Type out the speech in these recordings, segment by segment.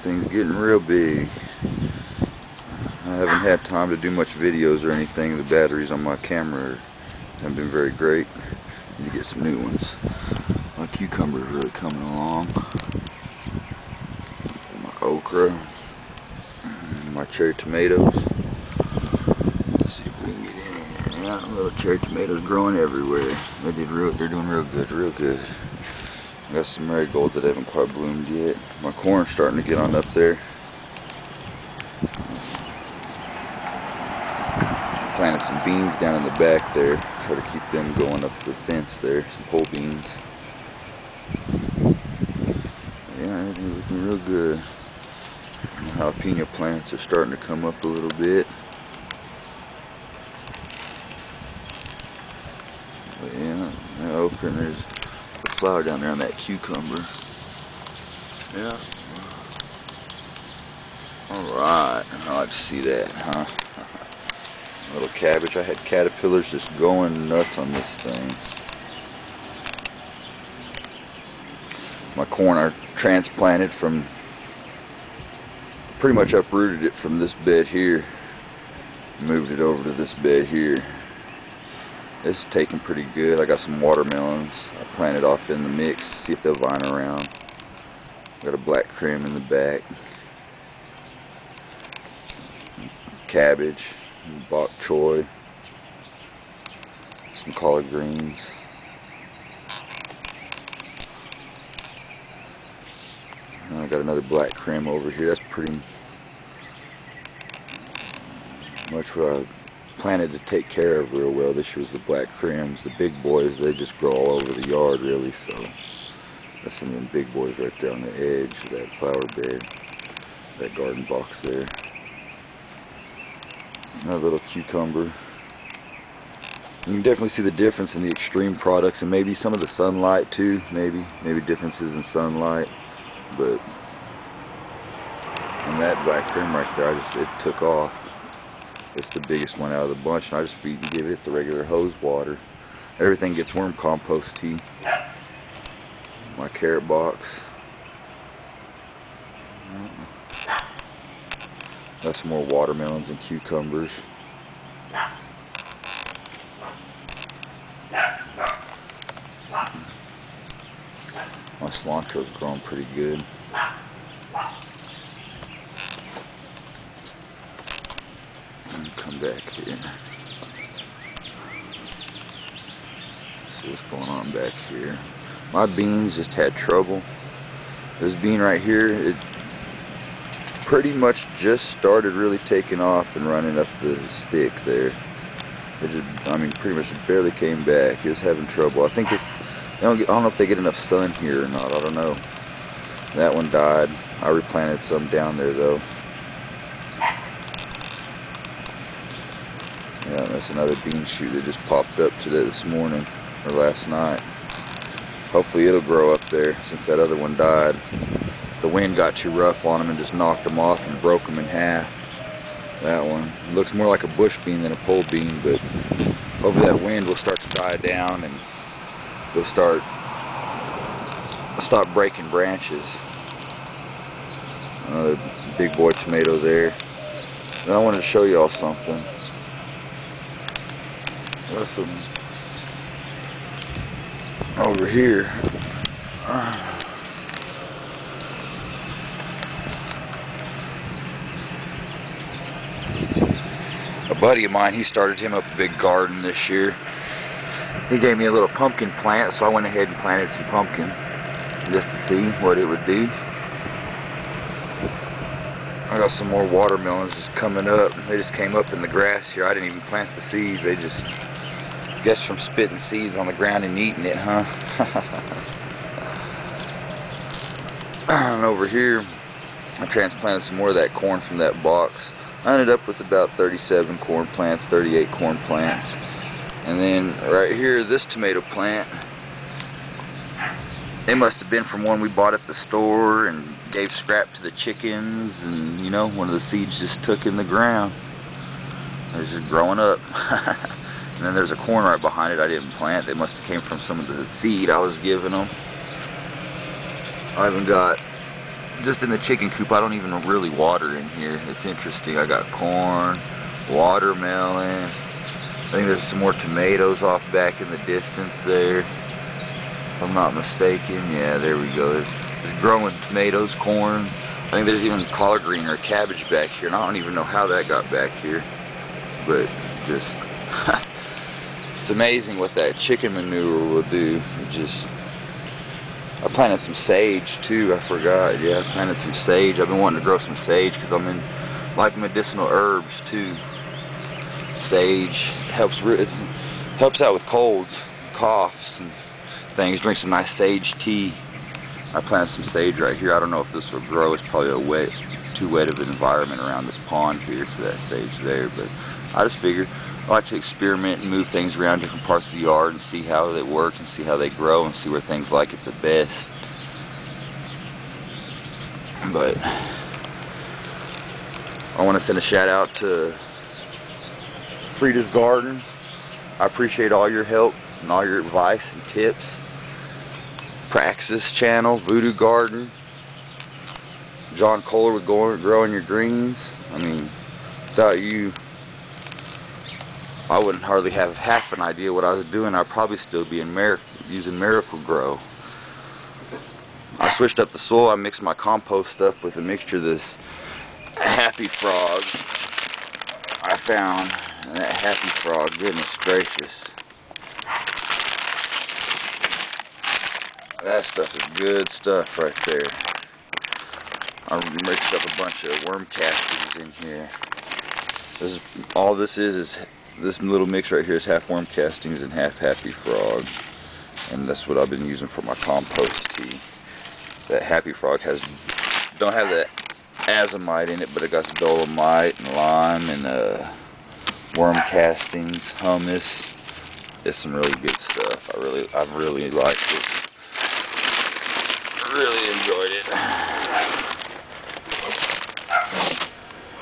thing's getting real big. I haven't had time to do much videos or anything. The batteries on my camera haven't been very great. Need to get some new ones. My cucumber's really coming along. My okra. My cherry tomatoes. Let's see if we can get in here. Yeah, little cherry tomatoes growing everywhere. They're doing real good. I got some marigolds that haven't quite bloomed yet. My corn's starting to get on up there. Planted some beans down in the back there. Try to keep them going up the fence there. Some pole beans. Yeah, everything's looking real good. The jalapeno plants are starting to come up a little bit. But yeah, that okra, and there's a flower down there on that cucumber. Yeah. Alright, I like to see that, huh? Little cabbage. I had caterpillars just going nuts on this thing. My corn I transplanted from, pretty much uprooted it from this bed here, moved it over to this bed here. It's taking pretty good. I got some watermelons I planted off in the mix to see if they'll vine around. Got a black creme in the back. Cabbage, bok choy, some collard greens. I got another black creme over here. That's pretty much what I planted to take care of real well. This year was the black creams. The big boys, they just grow all over the yard really, so that's some of them big boys right there on the edge of that flower bed, that garden box there. Another little cucumber. You can definitely see the difference in the extreme products, and maybe some of the sunlight too, maybe differences in sunlight. But on that black cream right there, it took off. It's the biggest one out of the bunch, and I just give it the regular hose water. Everything gets worm compost tea. My carrot box. Got some more watermelons and cucumbers. My cilantro's growing pretty good. Come back here. See what's going on back here. My beans just had trouble. This bean right here, it pretty much just started really taking off and running up the stick there. It just, I mean, pretty much barely came back. It was having trouble. I think it's, I don't know if they get enough sun here or not. I don't know. That one died. I replanted some down there though. Yeah, that's another bean shoot that just popped up this morning or last night. Hopefully it'll grow up there since that other one died. The wind got too rough on them and just knocked them off and broke them in half. That one looks more like a bush bean than a pole bean, but over that wind will start to die down and we'll stop breaking branches. Another big boy tomato there. And I wanted to show y'all something. Got some over here. A buddy of mine, he started him up a big garden this year. He gave me a little pumpkin plant, so I went ahead and planted some pumpkin just to see what it would do. I got some more watermelons just coming up. They just came up in the grass here. I didn't even plant the seeds. They just, I guess from spitting seeds on the ground and eating it, huh? And over here, I transplanted some more of that corn from that box. I ended up with about 37 corn plants, 38 corn plants. And then right here, this tomato plant, they must have been from one we bought at the store and gave scrap to the chickens, and you know, one of the seeds just took in the ground. It was just growing up. And then there's a corn right behind it I didn't plant. They must have came from some of the feed I was giving them. I even got just in the chicken coop. I don't even really water in here. It's interesting. I got corn, watermelon. I think there's some more tomatoes off back in the distance there, if I'm not mistaken. Yeah, there we go. There's growing tomatoes, corn. I think there's even collard green or cabbage back here, and I don't even know how that got back here. But just, it's amazing what that chicken manure will do. It just, I planted some sage too, I forgot. Yeah, I planted some sage. I've been wanting to grow some sage because I'm in like medicinal herbs too. Sage helps out with colds, coughs, and things. Drink some nice sage tea. I planted some sage right here. I don't know if this will grow. It's probably too wet of an environment around this pond here for that sage there. But I just figured I like to experiment and move things around different parts of the yard and see how they work and see how they grow and see where things like it the best. But I want to send a shout out to Frida's Garden. I appreciate all your help and all your advice and tips. Praxis channel, Voodoo Garden, John Kohler with Growing Your Greens. I mean, without you, I wouldn't hardly have half an idea what I was doing. I'd probably still be using Miracle Grow. I switched up the soil. I mixed my compost up with a mixture of this Happy Frog I found. And that Happy Frog, goodness gracious. That stuff is good stuff right there. I mixed up a bunch of worm castings in here. All this is this little mix right here is half worm castings and half Happy Frog. And that's what I've been using for my compost tea. That Happy Frog don't have that azomite in it, but it got some dolomite and lime and worm castings, hummus. It's some really good stuff. I've really liked it. Really enjoyed it.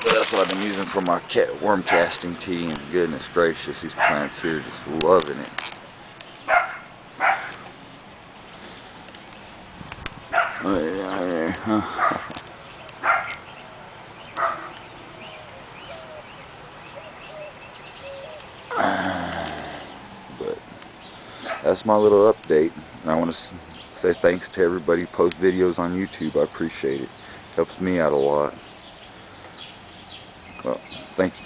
But that's what I've been using for my worm casting tea, and goodness gracious, these plants here are just loving it. Oh yeah, huh? But that's my little update, and I want to say thanks to everybody who posts videos on YouTube. I appreciate it. Helps me out a lot. Well, thank you.